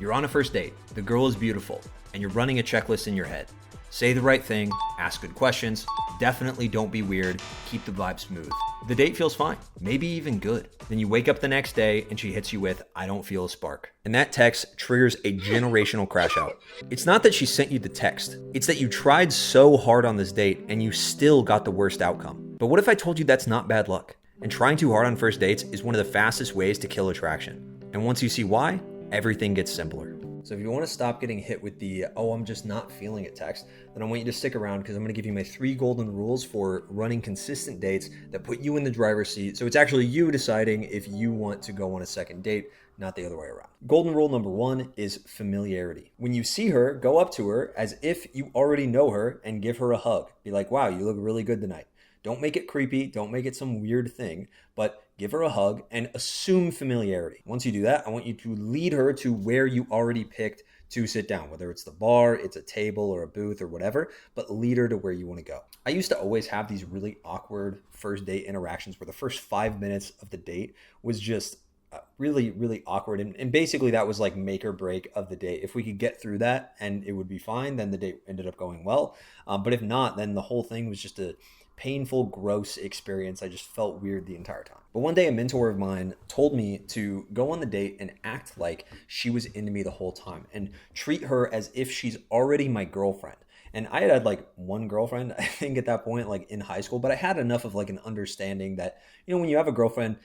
You're on a first date, the girl is beautiful, and you're running a checklist in your head. Say the right thing, ask good questions, definitely don't be weird, keep the vibe smooth. The date feels fine, maybe even good. Then you wake up the next day and she hits you with, "I don't feel a spark." And that text triggers a generational crash out. It's not that she sent you the text, it's that you tried so hard on this date and you still got the worst outcome. But what if I told you that's not bad luck? And trying too hard on first dates is one of the fastest ways to kill attraction. And once you see why, everything gets simpler. So if you want to stop getting hit with the, "oh, I'm just not feeling it" text, then I want you to stick around because I'm going to give you my 3 golden rules for running consistent dates that put you in the driver's seat. So it's actually you deciding if you want to go on a second date, not the other way around. Golden rule number 1 is familiarity. When you see her, go up to her as if you already know her and give her a hug. Be like, "wow, you look really good tonight." Don't make it creepy. Don't make it some weird thing, but give her a hug and assume familiarity. Once you do that, I want you to lead her to where you already picked to sit down, whether it's the bar, it's a table or a booth or whatever, but lead her to where you want to go. I used to always have these really awkward first date interactions where the first 5 minutes of the date was just really, really awkward. And basically that was like make or break of the date. If we could get through that and it would be fine, then the date ended up going well. But if not, then the whole thing was just a painful, gross experience. I just felt weird the entire time. But one day a mentor of mine told me to go on the date and act like she was into me the whole time and treat her as if she's already my girlfriend. And I had like one girlfriend, I think at that point, like in high school, but I had enough of like an understanding that, when you have a girlfriend,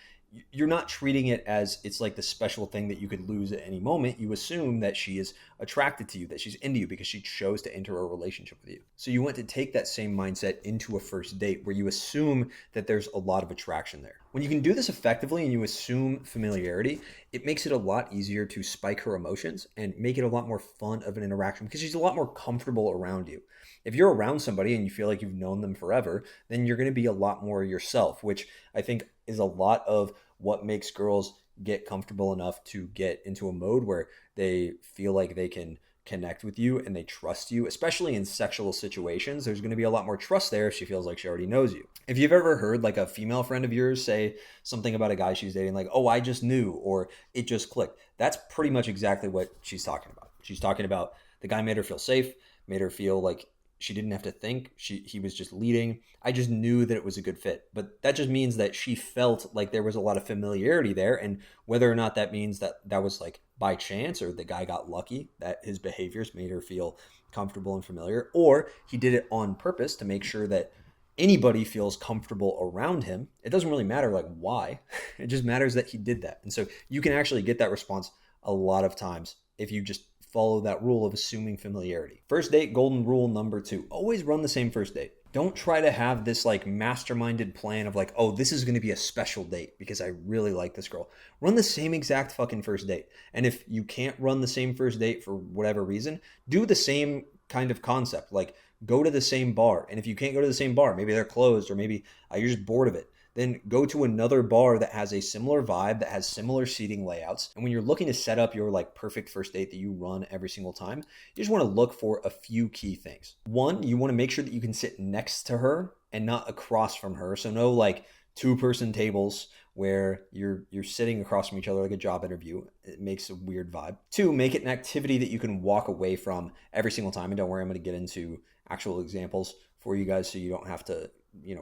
you're not treating it as it's like the special thing that you could lose at any moment. You assume that she is attracted to you, that she's into you because she chose to enter a relationship with you. So you want to take that same mindset into a first date where you assume that there's a lot of attraction there. When you can do this effectively and you assume familiarity, it makes it a lot easier to spike her emotions and make it a lot more fun of an interaction because she's a lot more comfortable around you. If you're around somebody and you feel like you've known them forever, then you're going to be a lot more yourself, which I think is a lot of what makes girls get comfortable enough to get into a mode where they feel like they can connect with you and they trust you, especially in sexual situations. There's going to be a lot more trust there if she feels like she already knows you. If you've ever heard like a female friend of yours say something about a guy she's dating, like, "oh, I just knew," or "it just clicked," that's pretty much exactly what she's talking about. She's talking about the guy made her feel safe, made her feel like she didn't have to think. He was just leading. I just knew that it was a good fit. But that just means that she felt like there was a lot of familiarity there. And whether or not that means that that was like by chance or the guy got lucky, that his behaviors made her feel comfortable and familiar, or he did it on purpose to make sure that anybody feels comfortable around him. It doesn't really matter like why. It just matters that he did that. And so you can actually get that response a lot of times if you just follow that rule of assuming familiarity. First date golden rule number 2, always run the same first date. Don't try to have this like masterminded plan of like, "oh, this is going to be a special date because I really like this girl." Run the same exact fucking first date. And if you can't run the same first date for whatever reason, do the same kind of concept. Like go to the same bar. And if you can't go to the same bar, maybe they're closed or maybe you're just bored of it, then go to another bar that has a similar vibe, that has similar seating layouts. And when you're looking to set up your like perfect first date that you run every single time, you just want to look for a few key things. 1, you want to make sure that you can sit next to her and not across from her. So no like 2-person tables where you're sitting across from each other like a job interview. It makes a weird vibe. 2, make it an activity that you can walk away from every single time. And don't worry, I'm going to get into actual examples for you guys so you don't have to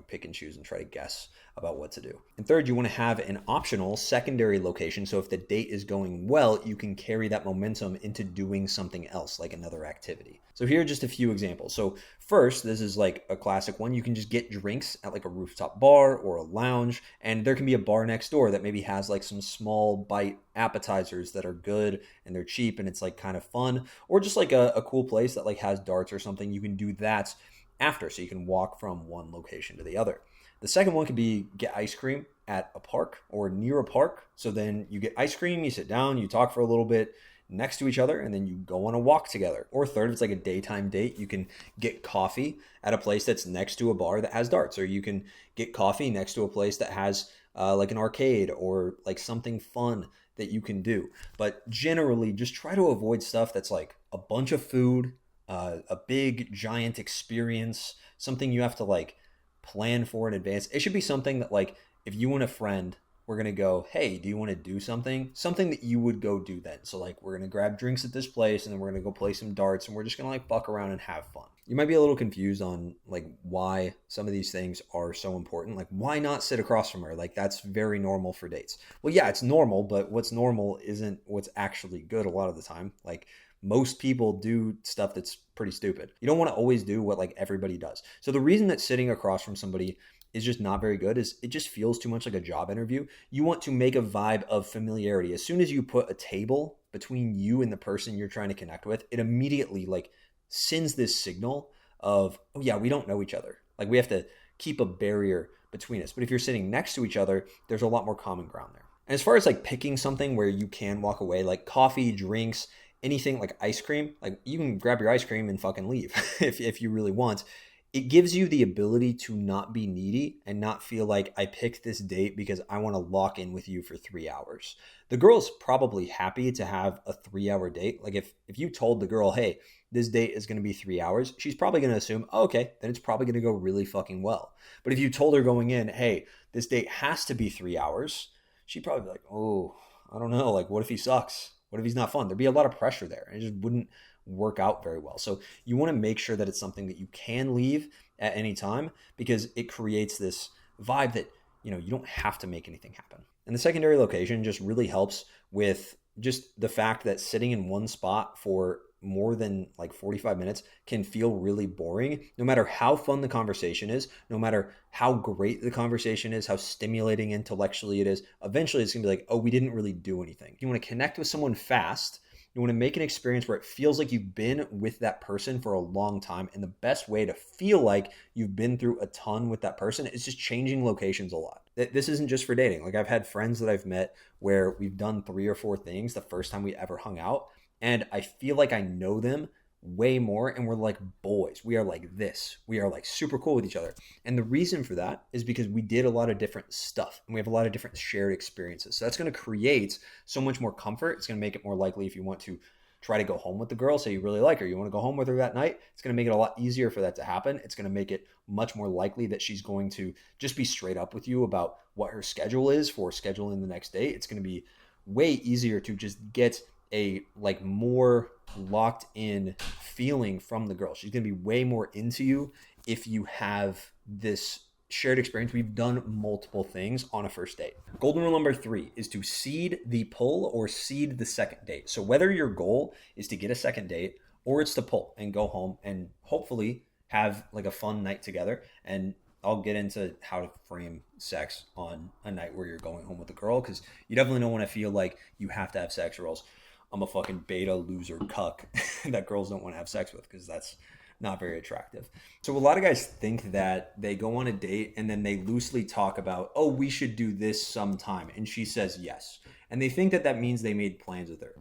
pick and choose and try to guess about what to do. And 3rd, you want to have an optional secondary location. So if the date is going well, you can carry that momentum into doing something else, like another activity. So here are just a few examples. So first, this is like a classic one. You can just get drinks at like a rooftop bar or a lounge. And there can be a bar next door that maybe has like some small bite appetizers that are good and they're cheap and it's like kind of fun. Or just like a cool place that like has darts or something. You can do that after, so you can walk from one location to the other. The second one could be get ice cream at a park or near a park. So then you get ice cream, you sit down, you talk for a little bit next to each other, and then you go on a walk together. Or third, if it's like a daytime date, you can get coffee at a place that's next to a bar that has darts, or you can get coffee next to a place that has like an arcade or like something fun that you can do. But generally, just try to avoid stuff that's like a bunch of food, a big giant experience, something you have to like plan for in advance. It should be something that like if you and a friend we're going to go, hey, do you want to do something? Something that you would go do then. So like, we're going to grab drinks at this place and then we're going to go play some darts and we're just going to like fuck around and have fun. You might be a little confused on like why some of these things are so important. Like, why not sit across from her? Like, that's very normal for dates. Well, yeah, it's normal, but what's normal isn't what's actually good a lot of the time. Like, most people do stuff that's pretty stupid. You don't want to always do what like everybody does. So the reason that sitting across from somebody is just not very good is it just feels too much like a job interview. You want to make a vibe of familiarity. As soon as you put a table between you and the person you're trying to connect with, it immediately like sends this signal of, oh yeah, we don't know each other. Like, we have to keep a barrier between us. But if you're sitting next to each other, there's a lot more common ground there. And as far as like picking something where you can walk away, like coffee, drinks, anything like ice cream, like you can grab your ice cream and fucking leave if you really want. It gives you the ability to not be needy and not feel like I picked this date because I want to lock in with you for 3 hours. The girl's probably happy to have a 3-hour date. Like if you told the girl, hey, this date is going to be 3 hours, she's probably going to assume, oh, okay, then it's probably going to go really fucking well. But if you told her going in, hey, this date has to be 3 hours, she'd probably be like, oh, I don't know. Like, what if he sucks? What if he's not fun? There'd be a lot of pressure there. And it just wouldn't work out very well. So you want to make sure that it's something that you can leave at any time, because it creates this vibe that, you know, you don't have to make anything happen. And the secondary location just really helps with just the fact that sitting in one spot for more than like 45 minutes can feel really boring, no matter how fun the conversation is, no matter how great the conversation is, how stimulating intellectually it is. Eventually it's gonna be like, oh, we didn't really do anything. You want to connect with someone fast. You want to make an experience where it feels like you've been with that person for a long time. And the best way to feel like you've been through a ton with that person is just changing locations a lot. This isn't just for dating. Like, I've had friends that I've met where we've done 3 or 4 things the first time we ever hung out. And I feel like I know them way more, and we're like boys. We are like this. We are like super cool with each other. And the reason for that is because we did a lot of different stuff and we have a lot of different shared experiences. So that's going to create so much more comfort. It's going to make it more likely if you want to try to go home with the girl, say you really like her, you want to go home with her that night, it's going to make it a lot easier for that to happen. It's going to make it much more likely that she's going to just be straight up with you about what her schedule is for scheduling the next date. It's going to be way easier to just get a like more locked in feeling from the girl. She's going to be way more into you if you have this shared experience. We've done multiple things on a first date. Golden rule number 3 is to seed the pull or seed the second date. So whether your goal is to get a second date or it's to pull and go home and hopefully have like a fun night together, and I'll get into how to frame sex on a night where you're going home with a girl, because you definitely don't want to feel like you have to have sex or else I'm a fucking beta loser cuck that girls don't want to have sex with, because that's not very attractive. So a lot of guys think that they go on a date and then they loosely talk about, oh, we should do this sometime. And she says yes. And they think that that means they made plans with her.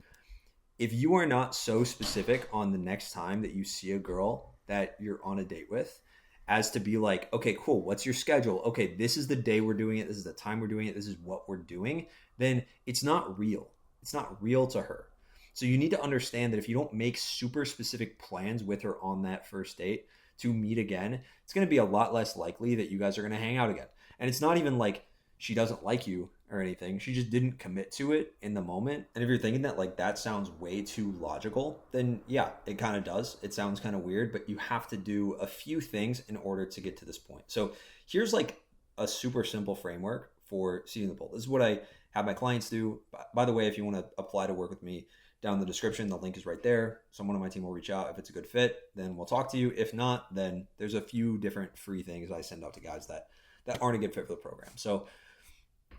If you are not so specific on the next time that you see a girl that you're on a date with, as to be like, okay, cool, what's your schedule? Okay, this is the day we're doing it. This is the time we're doing it. This is what we're doing. Then it's not real. It's not real to her. So you need to understand that if you don't make super specific plans with her on that first date to meet again, it's going to be a lot less likely that you guys are going to hang out again. And it's not even like she doesn't like you or anything. She just didn't commit to it in the moment. And if you're thinking that like that sounds way too logical, then yeah, it kind of does. It sounds kind of weird, but you have to do a few things in order to get to this point. So here's like a super simple framework for seeing the pull. This is what I have my clients do. By the way, if you want to apply to work with me, down in the description, the link is right there. Someone on my team will reach out. If it's a good fit, then we'll talk to you. If not, then there's a few different free things I send out to guys that aren't a good fit for the program. So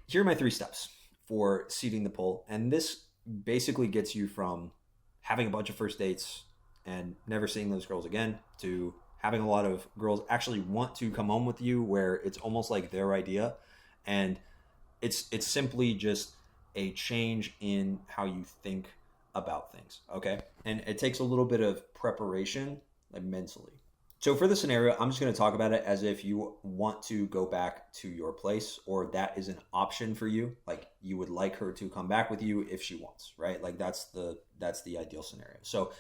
here are my 3 steps for seeding the pull. And this basically gets you from having a bunch of first dates and never seeing those girls again to having a lot of girls actually want to come home with you, where it's almost like their idea. And it's simply just a change in how you think about things, okay? And it takes a little bit of preparation, like mentally. So for the scenario, I'm just going to talk about it as if you want to go back to your place, or that is an option for you. Like, you would like her to come back with you if she wants, right? Like that's the ideal scenario. So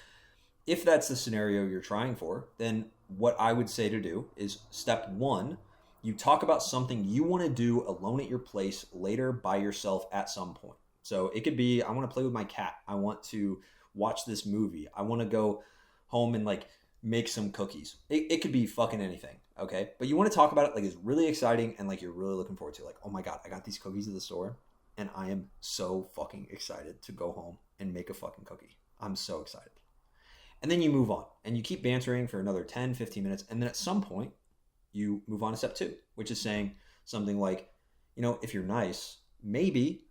if that's the scenario you're trying for, then what I would say to do is step 1 you talk about something you want to do alone at your place later by yourself at some point. So it could be, I want to play with my cat. I want to watch this movie. I want to go home and like make some cookies. It could be fucking anything. Okay. But you want to talk about it like it's really exciting and like you're really looking forward to it. Like, oh my God, I got these cookies at the store and I am so fucking excited to go home and make a fucking cookie. I'm so excited. And then you move on and you keep bantering for another 10, 15 minutes. And then at some point, you move on to step 2, which is saying something like, if you're nice, maybe,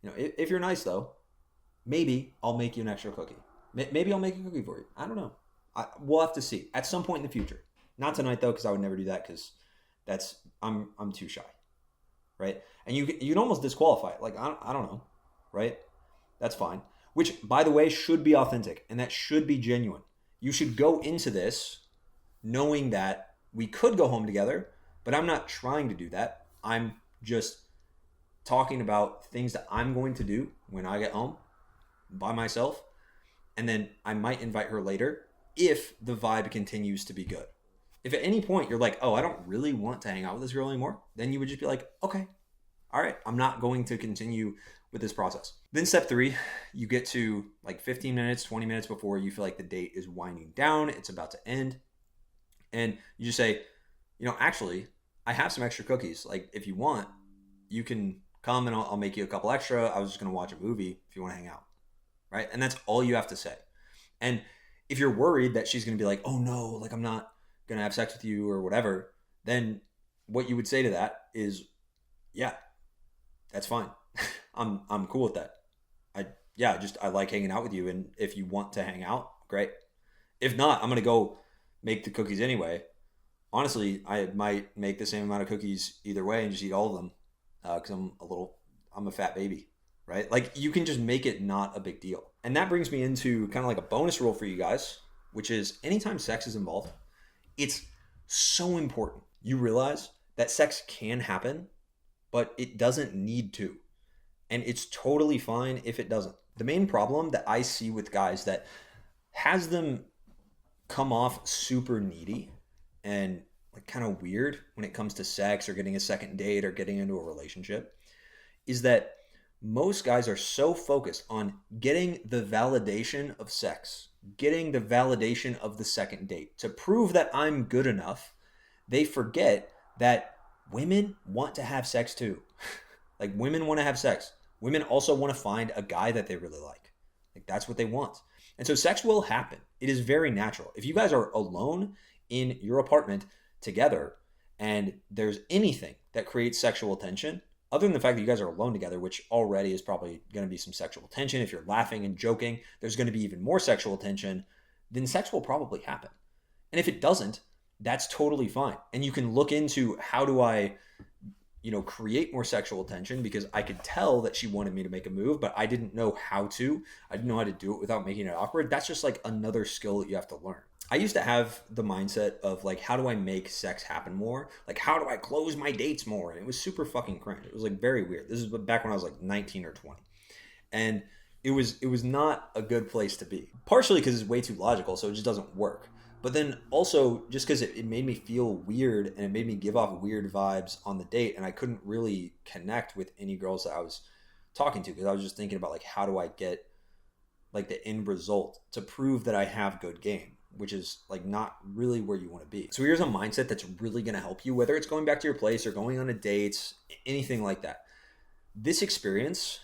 if you're nice though, maybe I'll make you an extra cookie. Maybe I'll make a cookie for you. I don't know. We'll have to see at some point in the future. Not tonight though, because I would never do that because I'm too shy, right? And you'd almost disqualify it. Like, I don't know, right? That's fine. Which, by the way, should be authentic and that should be genuine. You should go into this knowing that we could go home together, but I'm not trying to do that. I'm just talking about things that I'm going to do when I get home by myself. And then I might invite her later if the vibe continues to be good. If at any point you're like, oh, I don't really want to hang out with this girl anymore, then you would just be like, okay, all right, I'm not going to continue with this process. Then step 3, you get to like 15 minutes, 20 minutes before you feel like the date is winding down, it's about to end. And you just say, actually, I have some extra cookies. Like, if you want, you can come and I'll make you a couple extra. I was just going to watch a movie if you want to hang out, right? And that's all you have to say. And if you're worried that she's going to be like, oh no, like I'm not going to have sex with you or whatever, then what you would say to that is, yeah, that's fine. I'm cool with that. I like hanging out with you. And if you want to hang out, great. If not, I'm going to go make the cookies anyway. Honestly, I might make the same amount of cookies either way and just eat all of them because I'm a fat baby, right? Like, you can just make it not a big deal. And that brings me into kind of like a bonus rule for you guys, which is anytime sex is involved, it's so important you realize that sex can happen, but it doesn't need to. And it's totally fine if it doesn't. The main problem that I see with guys that has them come off super needy and like kind of weird when it comes to sex or getting a second date or getting into a relationship is that most guys are so focused on getting the validation of sex, getting the validation of the second date to prove that I'm good enough. They forget that women want to have sex too. Like, women want to have sex. Women also want to find a guy that they really like. Like, that's what they want. And so sex will happen. It is very natural. If you guys are alone in your apartment together and there's anything that creates sexual tension, other than the fact that you guys are alone together, which already is probably going to be some sexual tension. If you're laughing and joking, there's going to be even more sexual tension. Then sex will probably happen. And if it doesn't, that's totally fine. And you can look into how do I create more sexual tension, because I could tell that she wanted me to make a move, but I didn't know how to. I didn't know how to do it without making it awkward. That's just like another skill that you have to learn. I used to have the mindset of like, how do I make sex happen more? Like, how do I close my dates more? And it was super fucking cringe. It was like very weird. This is back when I was like 19 or 20. And it was not a good place to be. Partially because it's way too logical, so it just doesn't work. But then also just because it made me feel weird and it made me give off weird vibes on the date, and I couldn't really connect with any girls that I was talking to because I was just thinking about like, how do I get like the end result to prove that I have good game, which is like not really where you want to be. So here's a mindset that's really going to help you, whether it's going back to your place or going on a date, anything like that. This experience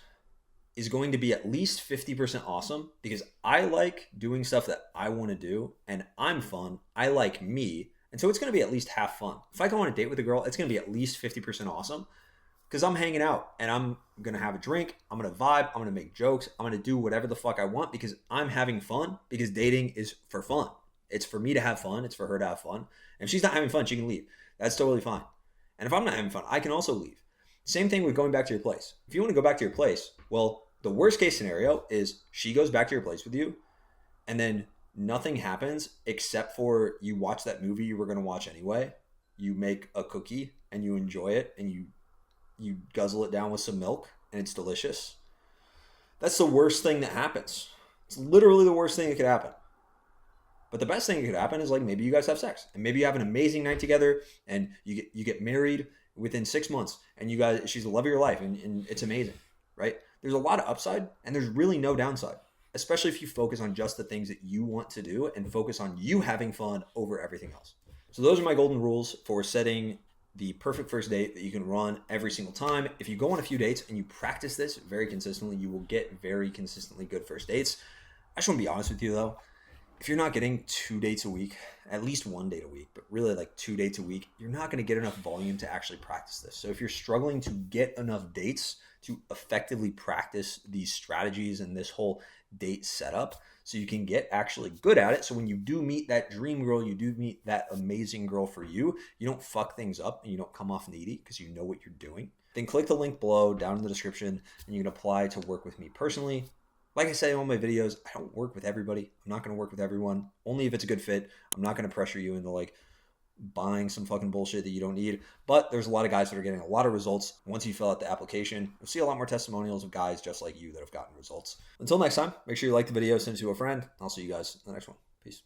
is going to be at least 50% awesome because I like doing stuff that I want to do and I'm fun. I like me. And so it's going to be at least half fun. If I go on a date with a girl, it's going to be at least 50% awesome because I'm hanging out and I'm going to have a drink. I'm going to vibe. I'm going to make jokes. I'm going to do whatever the fuck I want because I'm having fun, because dating is for fun. It's for me to have fun. It's for her to have fun. And if she's not having fun, she can leave. That's totally fine. And if I'm not having fun, I can also leave. Same thing with going back to your place. If you want to go back to your place, well, the worst case scenario is she goes back to your place with you and then nothing happens except for you watch that movie you were going to watch anyway. You make a cookie and you enjoy it and you guzzle it down with some milk and it's delicious. That's the worst thing that happens. It's literally the worst thing that could happen. But the best thing that could happen is like maybe you guys have sex and maybe you have an amazing night together and you get married within 6 months and you guys, she's the love of your life and it's amazing, right? There's a lot of upside and there's really no downside, especially if you focus on just the things that you want to do and focus on you having fun over everything else. So those are my golden rules for setting the perfect first date that you can run every single time. If you go on a few dates and you practice this very consistently, you will get very consistently good first dates. I just want to be honest with you though. If you're not getting 2 dates a week, at least 1 date a week, but really like 2 dates a week, you're not going to get enough volume to actually practice this. So if you're struggling to get enough dates to effectively practice these strategies and this whole date setup so you can get actually good at it, so when you do meet that dream girl, you do meet that amazing girl for you, you don't fuck things up and you don't come off needy because you know what you're doing, then click the link below down in the description and you can apply to work with me personally. Like I say in all my videos, I don't work with everybody. I'm not going to work with everyone. Only if it's a good fit. I'm not going to pressure you into like buying some fucking bullshit that you don't need. But there's a lot of guys that are getting a lot of results. Once you fill out the application, you'll see a lot more testimonials of guys just like you that have gotten results. Until next time, make sure you like the video, send it to a friend. I'll see you guys in the next one. Peace.